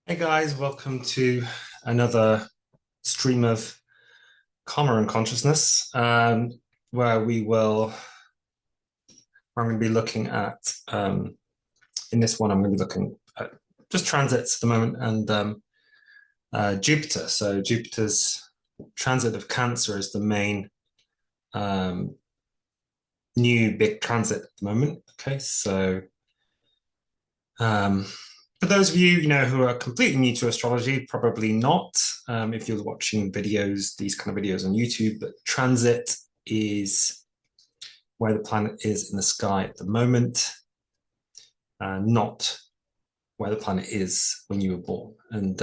Hey guys, welcome to another stream of Karma and Consciousness, where I'm going to be looking at, in this one, I'm going to be looking at just transits at the moment and Jupiter. So Jupiter's transit of Cancer is the main um, new big transit at the moment. Okay, so um, for those of you, who are completely new to astrology, probably not. If you're watching videos, these kind of videos on YouTube, but transit is where the planet is in the sky at the moment, not where the planet is when you were born. And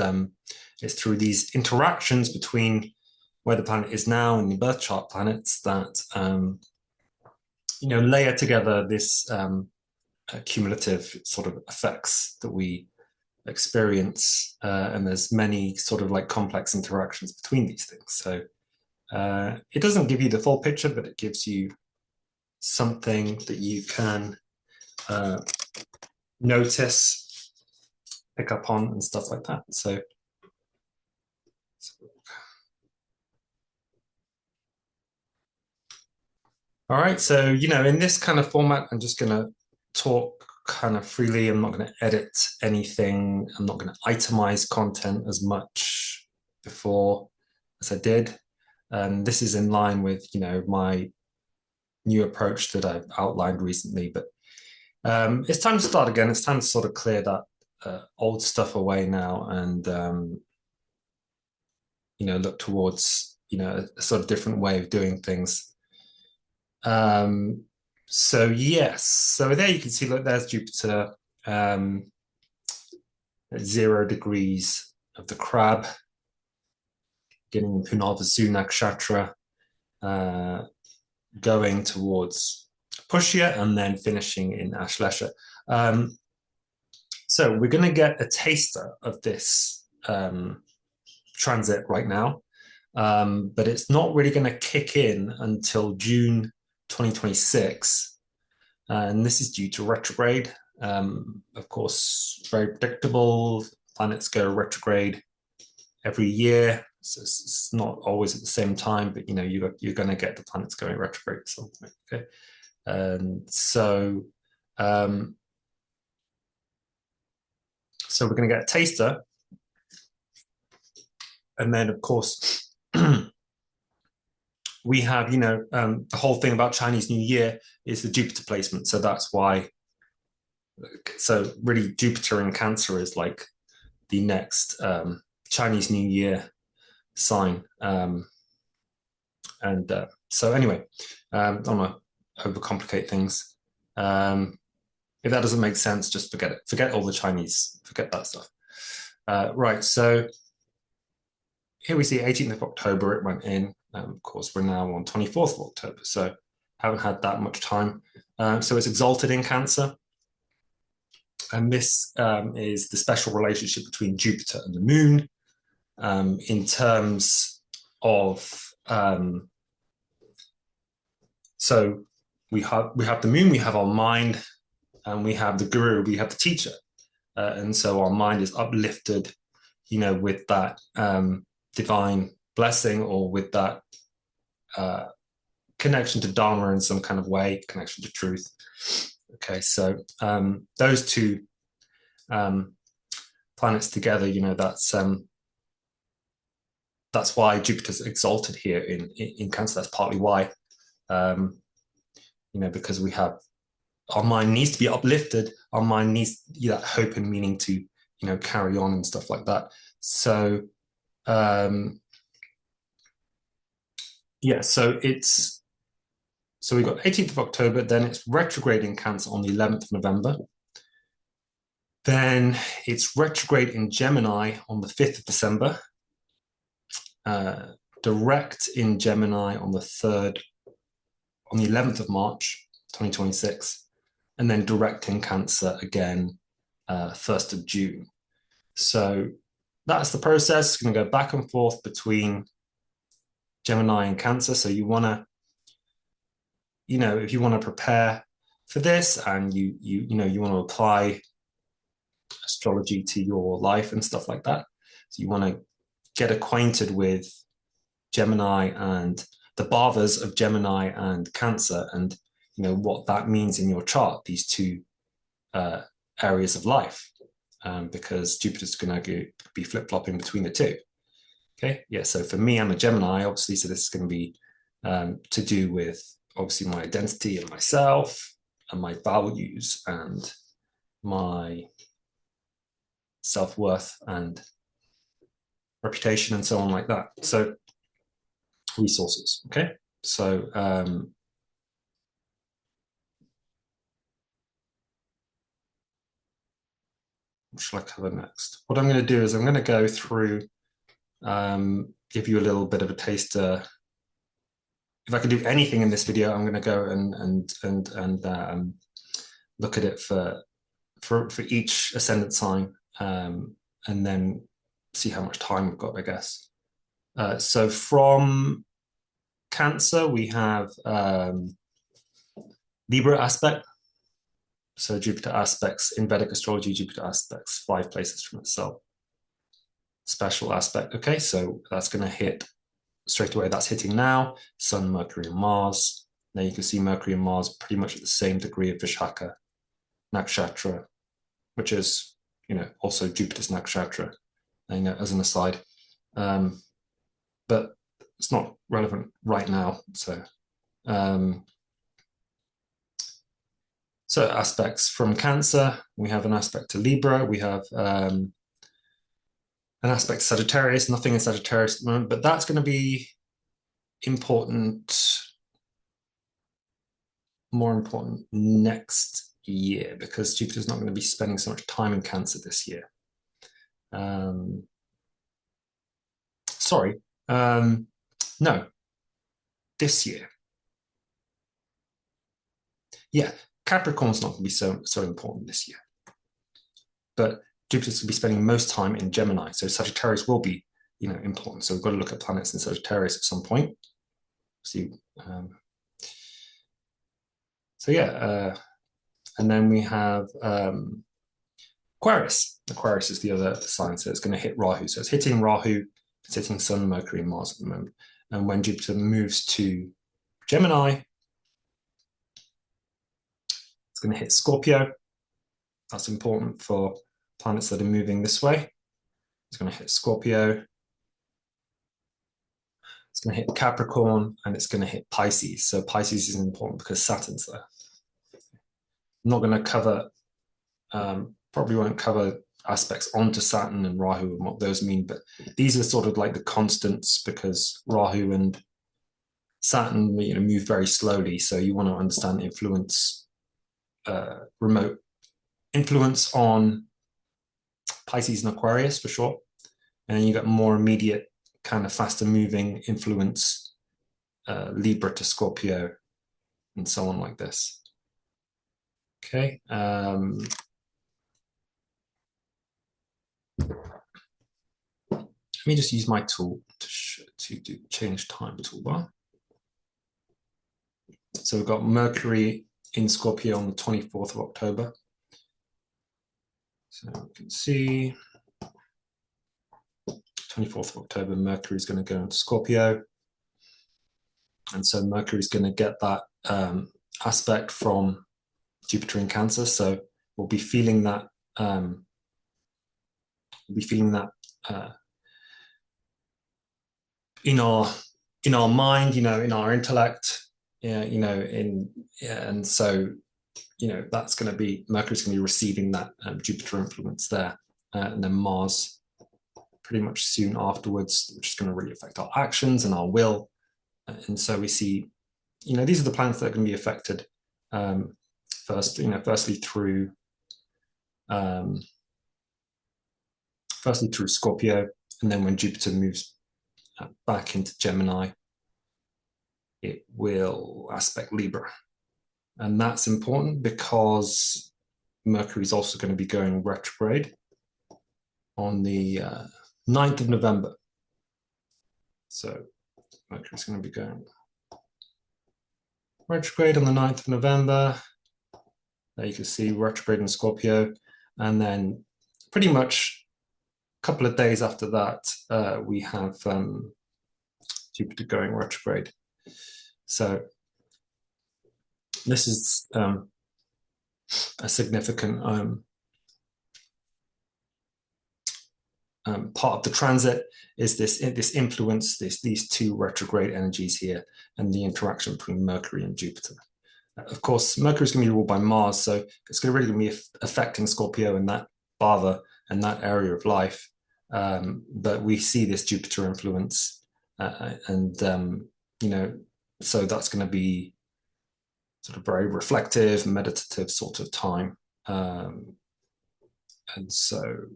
it's through these interactions between where the planet is now and the birth chart planets that layer together this cumulative sort of effects that we experience, and there's many sort of like complex interactions between these things. So it doesn't give you the full picture, but it gives you something that you can uh, notice, pick up on, and stuff like that. So all right, so in this kind of format, I'm just going to talk kind of freely. I'm not going to edit anything. I'm not going to itemize content as much before as I did. And this is in line with my new approach that I've outlined recently. But it's time to start again. It's time to sort of clear that old stuff away now and look towards a sort of different way of doing things. So yes, so there you can see, look, there's Jupiter at 0 degrees of the Crab, getting in Punarvasu Nakshatra, going towards Pushya and then finishing in Ashlesha. So we're going to get a taster of this transit right now, but it's not really going to kick in until June 2026. And this is due to retrograde. Of course, very predictable. Planets go retrograde every year. So it's not always at the same time, but you're going to get the planets going retrograde at some point. Okay, and so we're going to get a taster, and then of course we have the whole thing about Chinese New Year is the Jupiter placement. So that's why. So really, Jupiter in Cancer is like the next Chinese New Year sign. So anyway, I don't want to overcomplicate things. If that doesn't make sense, just forget it. Forget all the Chinese. Forget that stuff. Right. So here we see 18th of October. It went in. Of course, we're now on 24th of October. So haven't had that much time. So it's exalted in Cancer. And this is the special relationship between Jupiter and the Moon in terms of so we have the Moon, we have our mind, and we have the Guru, we have the teacher, and so our mind is uplifted, with that divine blessing or with that connection to Dharma in some kind of way, connection to truth. Okay, so those two planets together, that's why Jupiter's exalted here in Cancer. That's partly why, because we have our mind needs to be uplifted. Our mind needs that hope and meaning to, carry on and stuff like that. So, so we've got 18th of October, then it's retrograde in Cancer on the 11th of November. Then it's retrograde in Gemini on the 5th of December. Direct in Gemini on the 11th of March, 2026. And then direct in Cancer again, 1st of June. So that's the process. It's going to go back and forth between Gemini and Cancer. So you want to, if you want to prepare for this and you want to apply astrology to your life and stuff like that. So you want to get acquainted with Gemini and the bhavas of Gemini and Cancer, and what that means in your chart, these two areas of life, because Jupiter's going to be flip-flopping between the two. Okay, yeah, so for me, I'm a Gemini, obviously, so this is going to be to do with, obviously, my identity and myself and my values and my self-worth and reputation and so on like that. So resources, okay? So what shall I cover next? What I'm going to do is I'm going to go through, give you a little bit of a taster. If I can do anything in this video, I'm going to go and look at it for each ascendant sign, and then see how much time we've got, I guess. So from Cancer, we have Libra aspect. So Jupiter aspects in Vedic astrology, Jupiter aspects 5 places from itself. Special aspect. Okay, so that's going to hit straight away. That's hitting now. Sun, Mercury, and Mars. Now you can see Mercury and Mars pretty much at the same degree of Vishaka Nakshatra, which is, also Jupiter's Nakshatra, as an aside. But it's not relevant right now. So, so aspects from Cancer, we have an aspect to Libra, we have an aspect to Sagittarius, nothing in Sagittarius at the moment, but that's going to be more important next year, because Jupiter's not going to be spending so much time in Cancer this year. No, this year. Yeah, Capricorn's not going to be so important this year, but Jupiter's going to be spending most time in Gemini, so Sagittarius will be, important. So we've got to look at planets in Sagittarius at some point. See, so yeah, and then we have Aquarius. Aquarius is the other sign, so it's going to hit Rahu. So it's hitting Rahu, it's hitting Sun, Mercury, and Mars at the moment. And when Jupiter moves to Gemini, it's going to hit Scorpio. That's important for planets that are moving this way. It's going to hit Scorpio. It's going to hit Capricorn, and it's going to hit Pisces. So Pisces is important because Saturn's there. I'm not going to cover, probably won't cover aspects onto Saturn and Rahu and what those mean, but these are sort of like the constants, because Rahu and Saturn, move very slowly. So you want to understand influence, remote influence on Pisces and Aquarius for sure. And you got more immediate, kind of faster moving influence, Libra to Scorpio, and so on like this. Okay. Let me just use my tool to do change time toolbar. So we've got Mercury in Scorpio on the 24th of October. So you can see 24th of October, Mercury is going to go into Scorpio. And so Mercury is going to get that aspect from Jupiter in Cancer. So we'll be feeling that, in our mind, in our intellect, and so that's going to be, Mercury's going to be receiving that Jupiter influence there, and then Mars pretty much soon afterwards, which is going to really affect our actions and our will. And so we see, these are the planets that are going to be affected firstly through Scorpio, and then when Jupiter moves back into Gemini, it will aspect Libra. And that's important because Mercury is also going to be going retrograde on the 9th of November. So Mercury's going to be going retrograde on the 9th of November. There you can see retrograde in Scorpio. And then pretty much a couple of days after that, we have Jupiter going retrograde. So this is a significant part of the transit, is this influence, these two retrograde energies here, and the interaction between Mercury and Jupiter. Of course, Mercury is going to be ruled by Mars, so it's going to really be affecting Scorpio in that bhava and that area of life. But we see this Jupiter influence, and so that's going to be sort of very reflective, meditative sort of time. And so,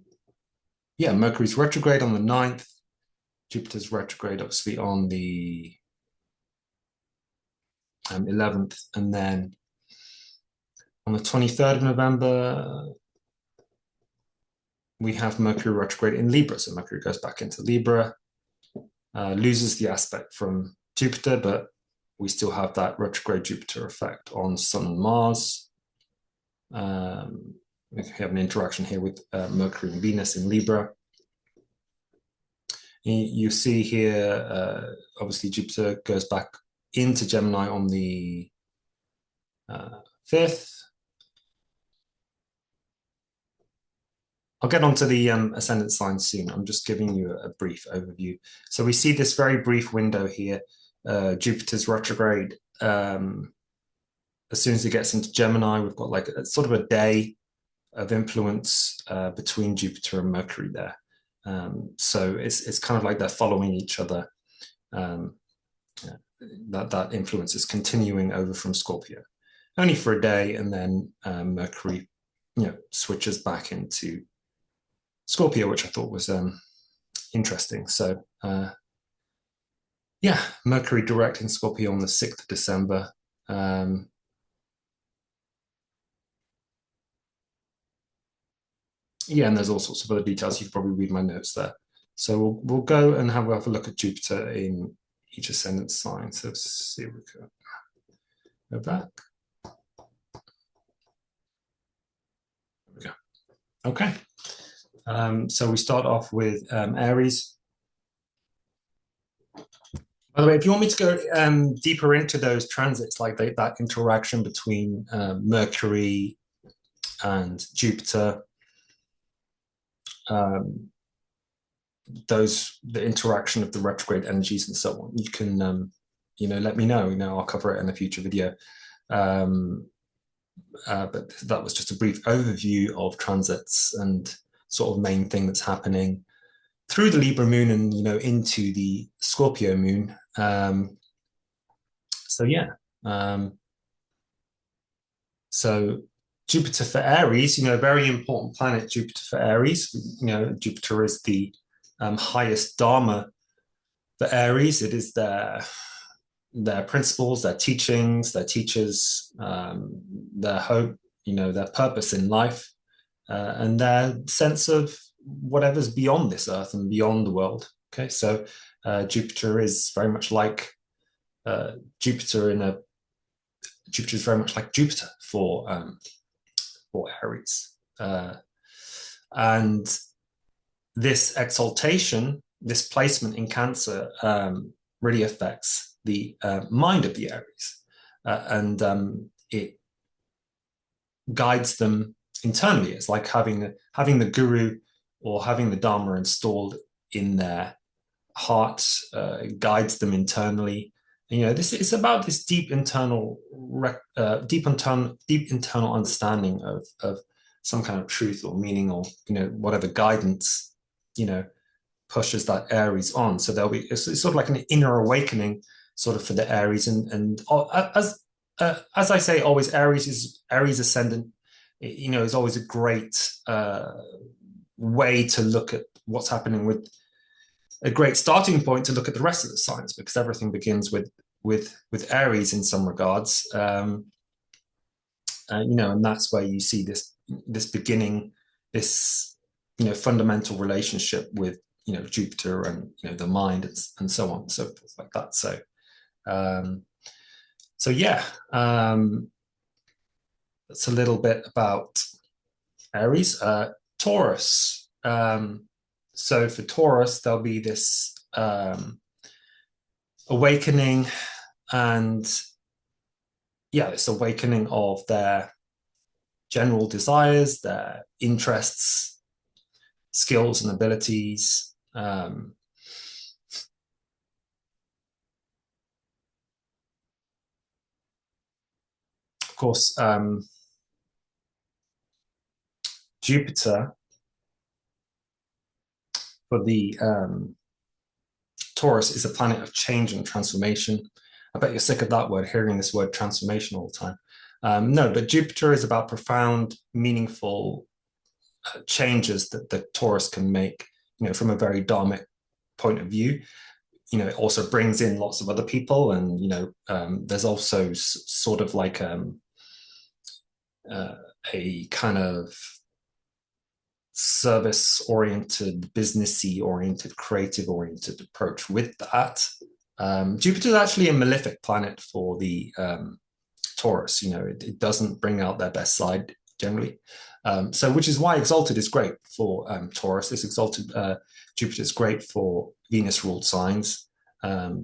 yeah, Mercury's retrograde on the 9th, Jupiter's retrograde obviously on the 11th, and then on the 23rd of November, we have Mercury retrograde in Libra. So Mercury goes back into Libra, loses the aspect from Jupiter, but we still have that retrograde Jupiter effect on Sun and Mars. We have an interaction here with Mercury and Venus in Libra. You see here, obviously Jupiter goes back into Gemini on the 5th. I'll get onto the ascendant signs soon. I'm just giving you a brief overview. So we see this very brief window here, Jupiter's retrograde. As soon as it gets into Gemini, we've got like sort of a day of influence between Jupiter and Mercury there. So it's kind of like they're following each other. That influence is continuing over from Scorpio, only for a day, and then Mercury, switches back into Scorpio, which I thought was interesting. So Mercury direct in Scorpio on the 6th of December. And there's all sorts of other details. You can probably read my notes there. So we'll go and have a look at Jupiter in each ascendant sign. So let's see if we can go back. There we go. Okay. So we start off with Aries. By the way, if you want me to go deeper into those transits, like that interaction between Mercury and Jupiter, the interaction of the retrograde energies and so on, you can let me know. I'll cover it in a future video. But that was just a brief overview of transits and sort of main thing that's happening through the Libra moon and into the Scorpio moon. So Jupiter for Aries, very important planet, Jupiter for Aries. Jupiter is the highest dharma for Aries. It is their principles, their teachings, their teachers, their hope, their purpose in life, and their sense of whatever's beyond this earth and beyond the world. Okay, so Jupiter is very much like Jupiter is very much like Jupiter for Aries, and this exaltation, this placement in Cancer, really affects the mind of the Aries, and it guides them internally. It's like having the guru or having the Dharma installed in their heart. It guides them internally. This is about this deep internal understanding of some kind of truth or meaning, or whatever guidance pushes that Aries on. So it's sort of like an inner awakening, sort of, for the Aries, and as I say always, Aries ascendant, is always a great way to look at what's happening, with a great starting point to look at the rest of the signs, because everything begins with Aries in some regards, and that's where you see this beginning, this fundamental relationship with Jupiter and the mind, and so on and so forth, like that. That's a little bit about Aries. Taurus. So for Taurus, there'll be this awakening, and yeah, this awakening of their general desires, their interests, skills, and abilities. Of course, Jupiter for the Taurus is a planet of change and transformation. I bet you're sick of that word, hearing this word transformation all the time. No, but Jupiter is about profound, meaningful changes that the Taurus can make, from a very dharmic point of view. It also brings in lots of other people, and there's also sort of like a kind of service oriented, businessy oriented, creative oriented approach with that. Jupiter is actually a malefic planet for the Taurus. It doesn't bring out their best side generally. So which is why exalted is great for Taurus. This exalted Jupiter is great for Venus ruled signs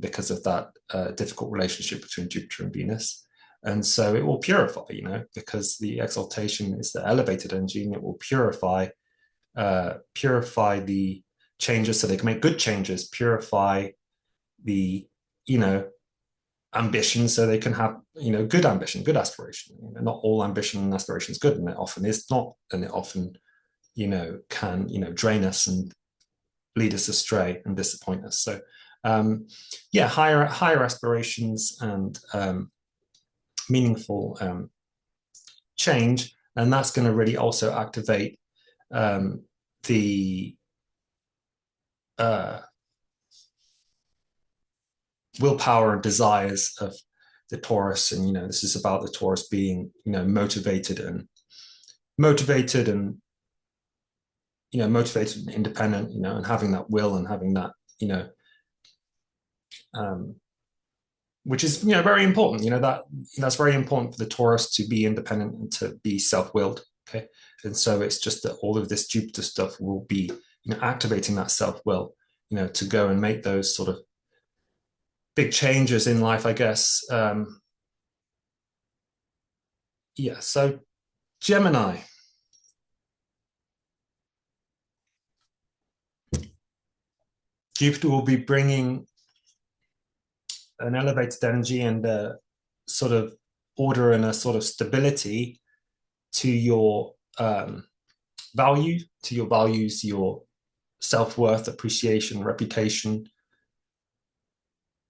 because of that difficult relationship between Jupiter and Venus. And so it will purify, because the exaltation is the elevated energy, and it will purify the changes so they can make good changes, purify the, ambition so they can have, good ambition, good aspiration. Not all ambition and aspiration is good, and it often is not, and it often, can, drain us and lead us astray and disappoint us. So, higher aspirations and meaningful change, and that's going to really also activate the willpower and desires of the Taurus. And this is about the Taurus being motivated and independent, and having that will and having that which is very important. That's very important for the Taurus to be independent and to be self-willed. Okay, and so it's just that all of this Jupiter stuff will be activating that self-will, to go and make those sort of big changes in life, I guess. So Gemini. Jupiter will be bringing an elevated energy and a sort of order and a sort of stability to your values, your self-worth, appreciation, reputation,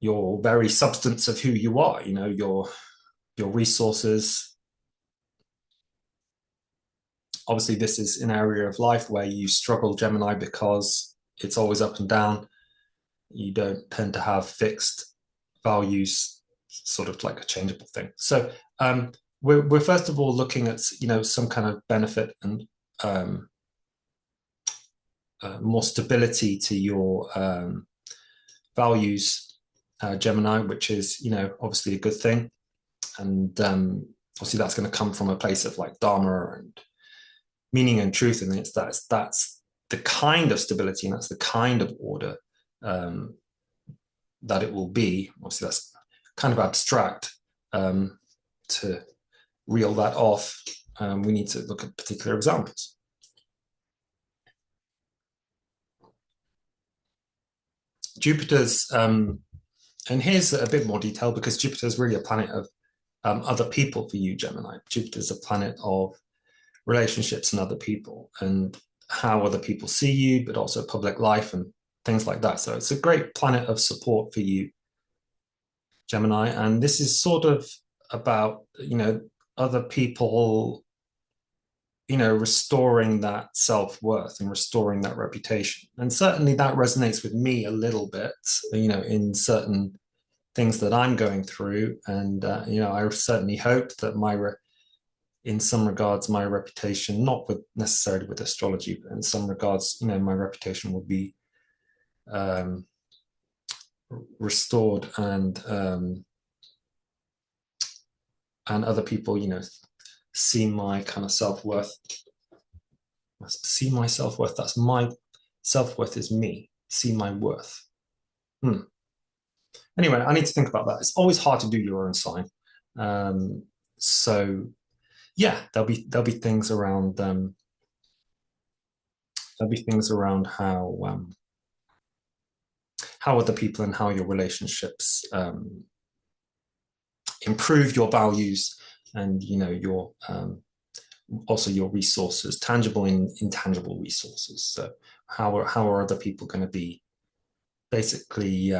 your very substance of who you are, your resources. Obviously, this is an area of life where you struggle, Gemini, because it's always up and down. You don't tend to have fixed values, sort of like a changeable thing. So we're first of all looking at some kind of benefit and more stability to your values, Gemini, which is obviously a good thing. And obviously that's going to come from a place of like dharma and meaning and truth, and that's the kind of stability, and that's the kind of order that it will be. Obviously that's kind of abstract. To reel that off, we need to look at particular examples. Jupiter's, and here's a bit more detail, because Jupiter is really a planet of other people for you, Gemini. Jupiter's a planet of relationships and other people, and how other people see you, but also public life and things like that. So it's a great planet of support for you, Gemini. And this is sort of about, other people, restoring that self-worth and restoring that reputation. And certainly that resonates with me a little bit, in certain things that I'm going through. And, I certainly hope that in some regards, my reputation, not necessarily with astrology, but in some regards, my reputation will be restored, and other people, see my kind of self-worth See my self-worth. That's my self-worth is me. See my worth. Hmm. Anyway, I need to think about that. It's always hard to do your own sign. Um, so yeah, there'll be things around there'll be things around how other people and how your relationships improve your values and your also your resources, tangible and intangible resources. So how are other people going to be basically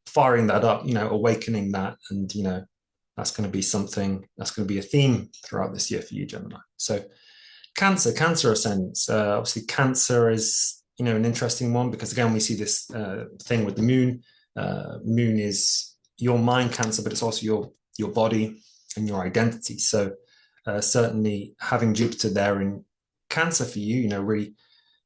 firing that up, awakening that, and that's going to be something that's going to be a theme throughout this year for you, Gemini. So Cancer ascendants. Obviously, Cancer is an interesting one because again we see this thing with the Moon. Moon is your mind, Cancer, but it's also your body and your identity. So certainly having Jupiter there in Cancer for you, really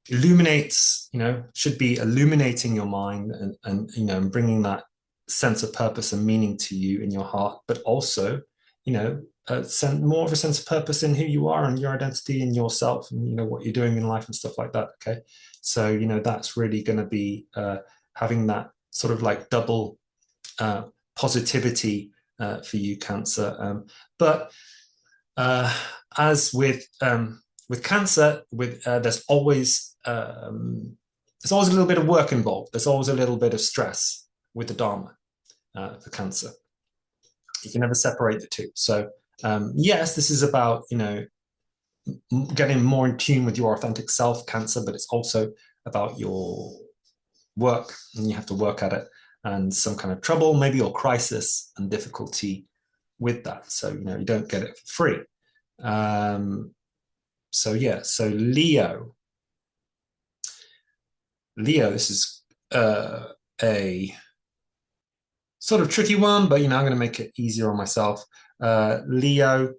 illuminates, should be illuminating your mind and bringing that sense of purpose and meaning to you in your heart, but also, more of a sense of purpose in who you are and your identity and yourself and, what you're doing in life and stuff like that. Okay. So, that's really going to be having that sort of like double positivity for you, Cancer. But as with Cancer, there's always a little bit of work involved. There's always a little bit of stress with the Dharma for Cancer. You can never separate the two. So yes, this is about getting more in tune with your authentic self, Cancer, but it's also about your work, and you have to work at it, and some kind of trouble, maybe, or crisis and difficulty with that. So you don't get it for free. So Leo, this is a sort of tricky one, but I'm going to make it easier on myself. Leo,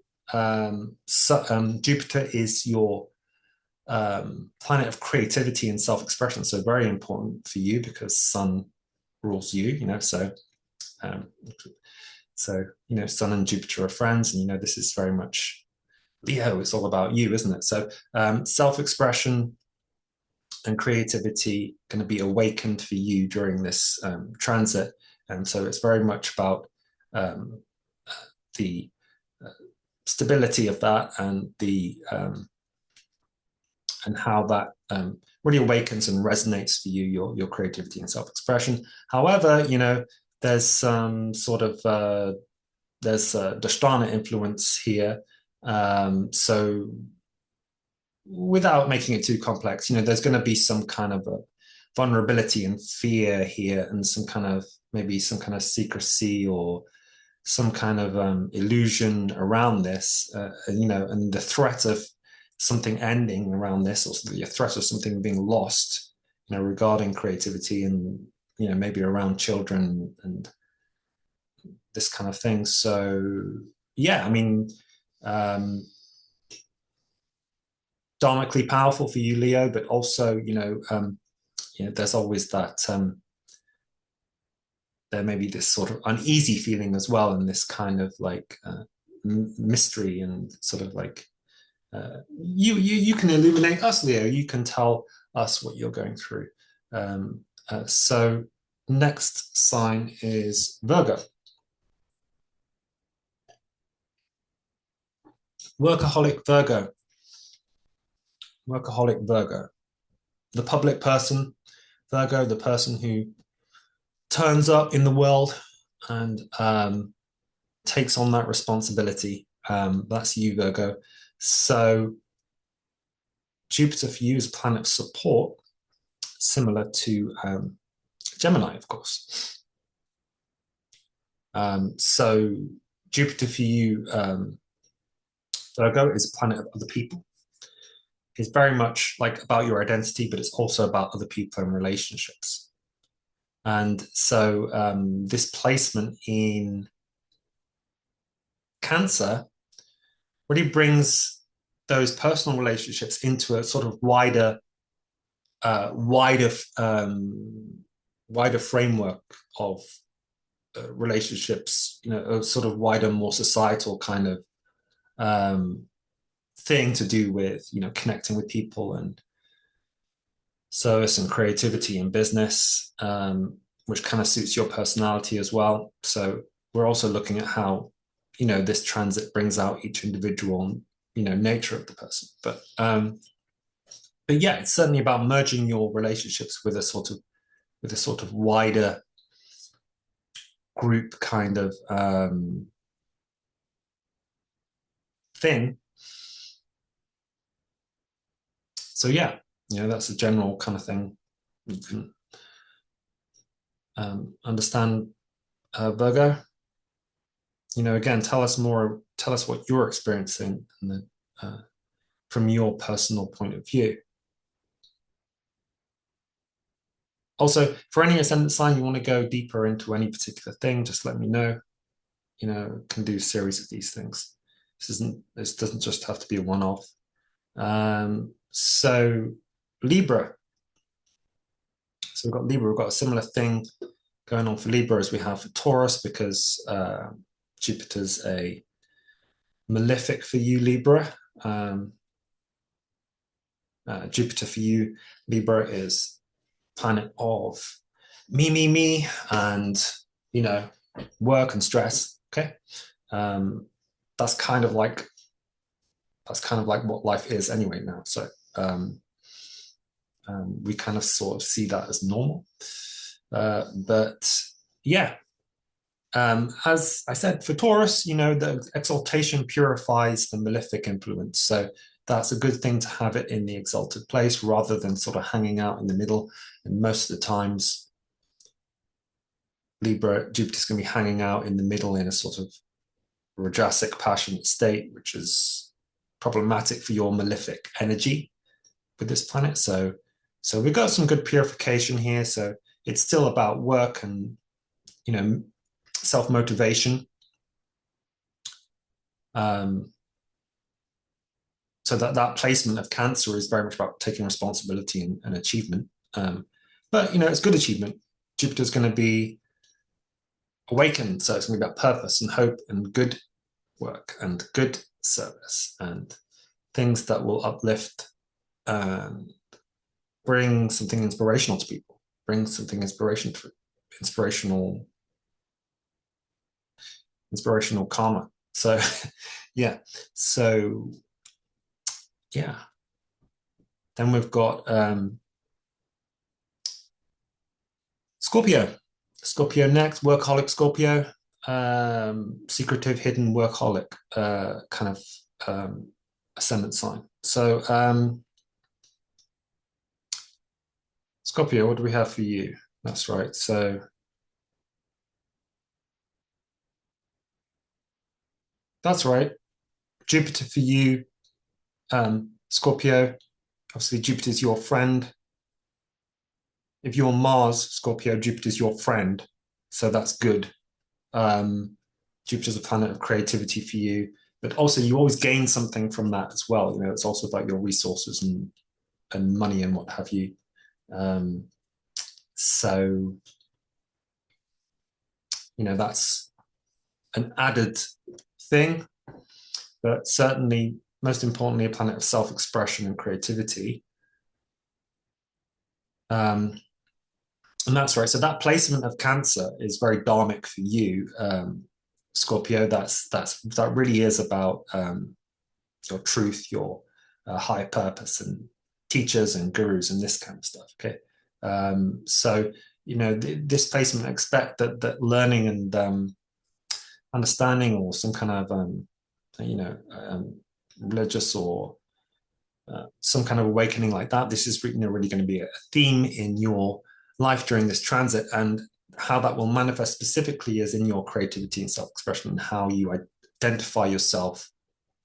Jupiter is your planet of creativity and self-expression, so very important for you because Sun rules you. Um, Sun and Jupiter are friends, and this is very much Leo. It's all about you, isn't it? So self-expression and creativity going to be awakened for you during this transit, and so it's very much about the stability of that and the and how that really awakens and resonates for you, your creativity and self-expression. However, there's some sort of there's Dashthana influence here. So without making it too complex, there's going to be some kind of a vulnerability and fear here, and maybe some kind of secrecy or some kind of illusion around this, and the threat of something ending around this, or the threat of something being lost, regarding creativity and, maybe around children and this kind of thing. So, yeah, dharmically powerful for you, Leo, but also, there's always that, there may be this sort of uneasy feeling as well, and this kind of like mystery and sort of like, you can illuminate us, Leo. You can tell us what you're going through. So next sign is Virgo. Workaholic Virgo. Workaholic Virgo. The public person, Virgo, the person who turns up in the world and takes on that responsibility. That's you, Virgo. So Jupiter for you is a planet of support, similar to Gemini, of course. So Jupiter for you, Virgo, is a planet of other people. It's very much like about your identity, but it's also about other people and relationships. And so this placement in Cancer really brings those personal relationships into a sort of wider framework of relationships, a sort of wider, more societal kind of thing to do with, connecting with people and service and creativity in business, which kind of suits your personality as well. So we're also looking at how, this transit brings out each individual, nature of the person. But yeah, it's certainly about merging your relationships with a sort of wider group kind of thing. So yeah, that's a general kind of thing you can understand, Virgo. Again, tell us what you're experiencing from your personal point of view. Also, for any ascendant sign you want to go deeper into any particular thing, just let me know. Can do a series of these things. This doesn't just have to be a one-off. So Libra. So we've got a similar thing going on for Libra as we have for Taurus, because Jupiter's a malefic for you, Libra. Jupiter for you, Libra, is planet of me, and work and stress. Okay, that's kind of like what life is anyway now. So we kind of sort of see that as normal. But yeah, as I said, for Taurus, the exaltation purifies the malefic influence. So that's a good thing to have it in the exalted place rather than sort of hanging out in the middle. And most of the times, Libra, Jupiter's going to be hanging out in the middle in a sort of rajasic, passionate state, which is problematic for your malefic energy with this planet. So we've got some good purification here. So it's still about work and, self-motivation. So that placement of Cancer is very much about taking responsibility and achievement. But it's good achievement. Jupiter's going to be awakened, so it's going to be about purpose and hope and good work and good service and things that will uplift and bring something inspirational to people, bring something inspirational karma. So yeah, then we've got Scorpio next, workaholic Scorpio, secretive, hidden workaholic kind of ascendant sign. So Scorpio, what do we have for you? That's right. So that's right. Jupiter for you, Scorpio. Obviously, Jupiter's your friend. If you're Mars, Scorpio, Jupiter's your friend. So that's good. Jupiter's a planet of creativity for you, but also you always gain something from that as well. It's also about your resources and money and what have you. So that's an added thing, but certainly most importantly a planet of self-expression and creativity. And that's right. So that placement of Cancer is very dharmic for you, Scorpio. That really is about your truth, your higher purpose, and teachers and gurus and this kind of stuff. Okay, so this placement, expect that learning and understanding or some kind of religious or some kind of awakening like that. This is really going to be a theme in your life during this transit, and how that will manifest specifically is in your creativity and self-expression and how you identify yourself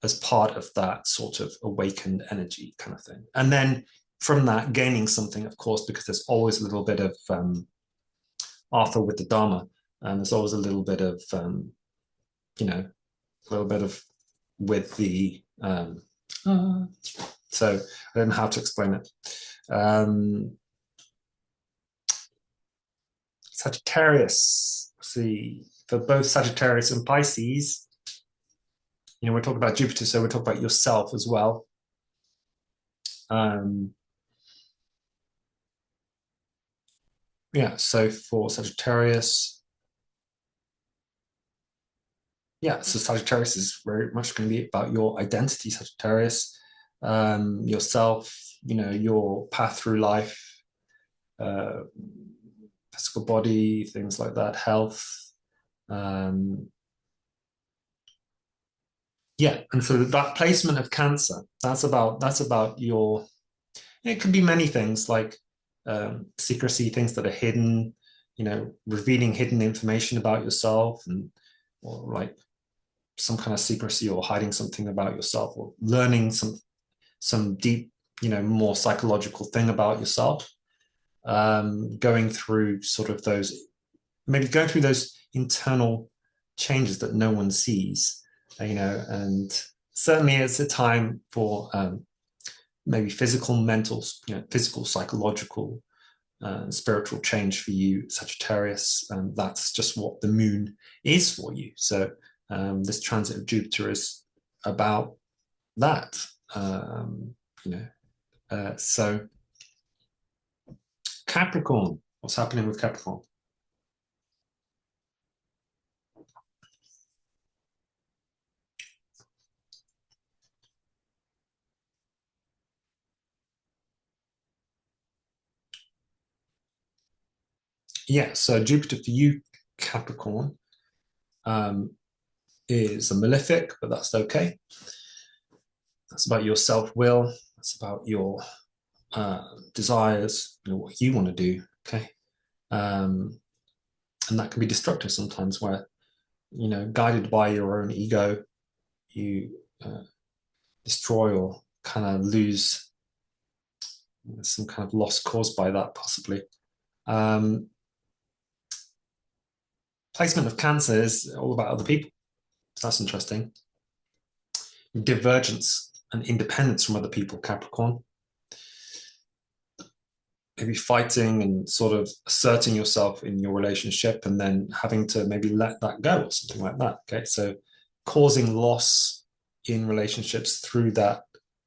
as part of that sort of awakened energy kind of thing. And then from that, gaining something, of course, because there's always a little bit of Arthur with the Dharma, and there's always a little bit of with the so I don't know how to explain it. Sagittarius, see, for both Sagittarius and Pisces, we're talking about Jupiter, so we're talking about yourself as well. Um, yeah, so for Sagittarius, yeah, so Sagittarius is very much going to be about your identity, Sagittarius, yourself, your path through life, uh, physical body, things like that, health. Um, yeah, and so that placement of Cancer, that's about your. It could be many things like secrecy, things that are hidden, revealing hidden information about yourself, and or like some kind of secrecy or hiding something about yourself, or learning some deep, more psychological thing about yourself. Going through sort of those, maybe going through those internal changes that no one sees, and certainly it's a time for maybe physical, mental, physical, psychological, spiritual change for you, Sagittarius. And that's just what the moon is for you. So this transit of Jupiter is about that. Um, you know, so Capricorn, what's happening with Capricorn? Yeah, so Jupiter for you, Capricorn, um, is a malefic, but that's okay. That's about your self will. That's about your desires, what you want to do. Okay, um, and that can be destructive sometimes, where guided by your own ego, you destroy or kind of lose some kind of loss caused by that, possibly. Um, Placement of Cancer is all about other people. So that's interesting. Divergence and independence from other people, Capricorn. Maybe fighting and sort of asserting yourself in your relationship and then having to maybe let that go or something like that. Okay. So causing loss in relationships through that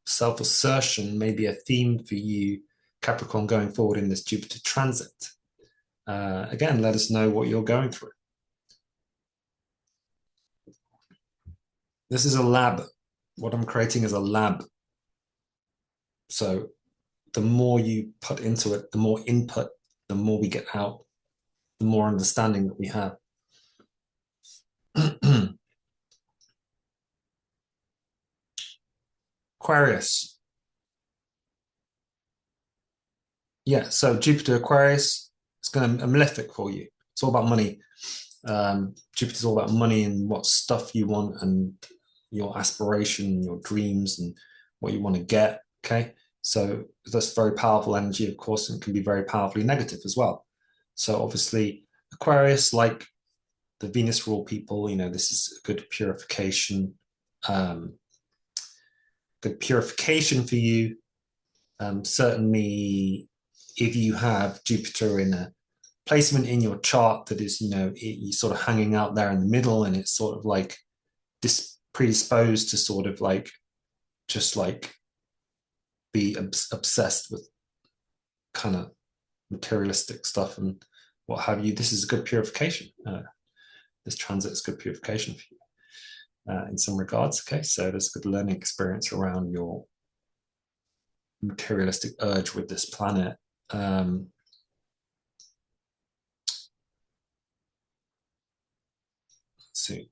self assertion may be a theme for you, Capricorn, going forward in this Jupiter transit. Again, let us know what you're going through. This is a lab. What I'm creating is a lab. So the more you put into it, the more input, the more we get out, the more understanding that we have. Aquarius. Yeah, so Jupiter Aquarius, it's going to be a malefic for you. It's all about money. Jupiter's all about money and what stuff you want and your aspiration, your dreams, and what you want to get. Okay, so that's very powerful energy, of course, and can be very powerfully negative as well. So obviously, Aquarius, like the Venus rule people, this is a um, good purification for you. Certainly, if you have Jupiter in a placement in your chart that is, you sort of hanging out there in the middle, and it's sort of like predisposed to sort of like just like be obsessed with kind of materialistic stuff and what have you. This is a good purification. This transit is good purification for you in some regards. Okay, so there's a good learning experience around your materialistic urge with this planet. Let's see.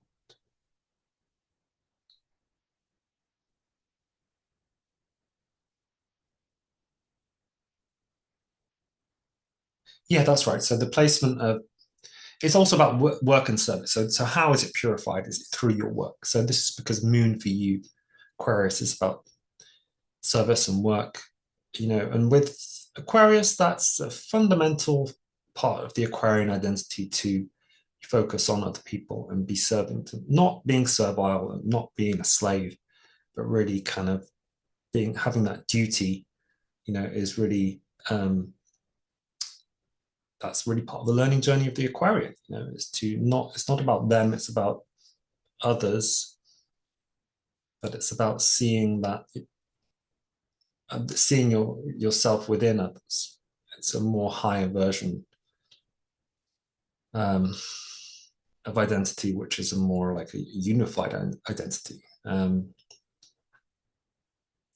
Yeah, that's right. So the placement of it's also about work and service. So how is it purified? Is it through your work? So this is because Moon for you, Aquarius, is about service and work. And with Aquarius, that's a fundamental part of the Aquarian identity to focus on other people and be serving to not being servile and not being a slave, but really kind of having that duty, is really that's really part of the learning journey of the Aquarian. It's not about them, it's about others but it's about seeing that, seeing yourself within others. It's a more higher version um, of identity, which is a more like a unified identity.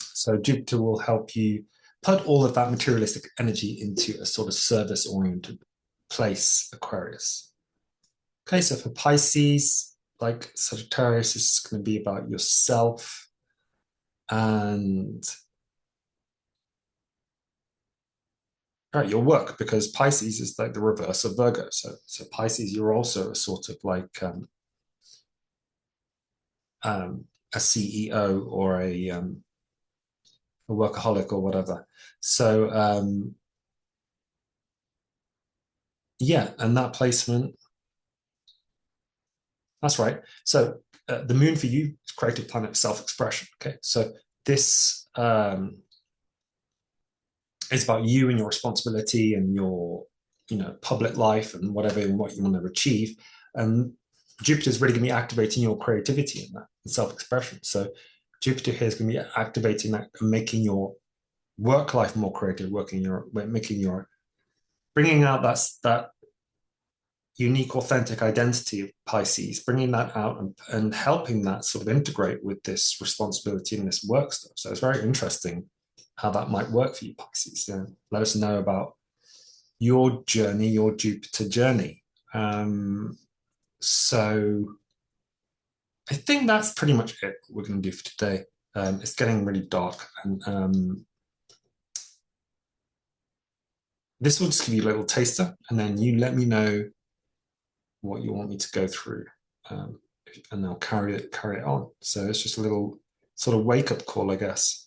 So Jupiter will help you put all of that materialistic energy into a sort of service-oriented place, Aquarius. Okay, so for Pisces, like Sagittarius, is going to be about yourself and your work, because Pisces is like the reverse of Virgo. So Pisces, you're also a sort of like a CEO or a workaholic or whatever. So yeah, and that placement, that's right. So the moon for you is creative planet, self-expression. Okay, so this is about you and your responsibility and your, public life and whatever and what you want to achieve. And Jupiter is really going to be activating your creativity in that and self-expression. So Jupiter here is going to be activating that and making your work life more creative, bringing out that unique, authentic identity of Pisces, bringing that out and helping that sort of integrate with this responsibility and this work stuff. So it's very interesting how that might work for you, Pisces. Yeah. Let us know about your journey, your Jupiter journey. So I think that's pretty much it we're going to do for today. It's getting really dark, and this will just give you a little taster, and then you let me know what you want me to go through, and I'll carry it on. So it's just a little sort of wake up call, I guess.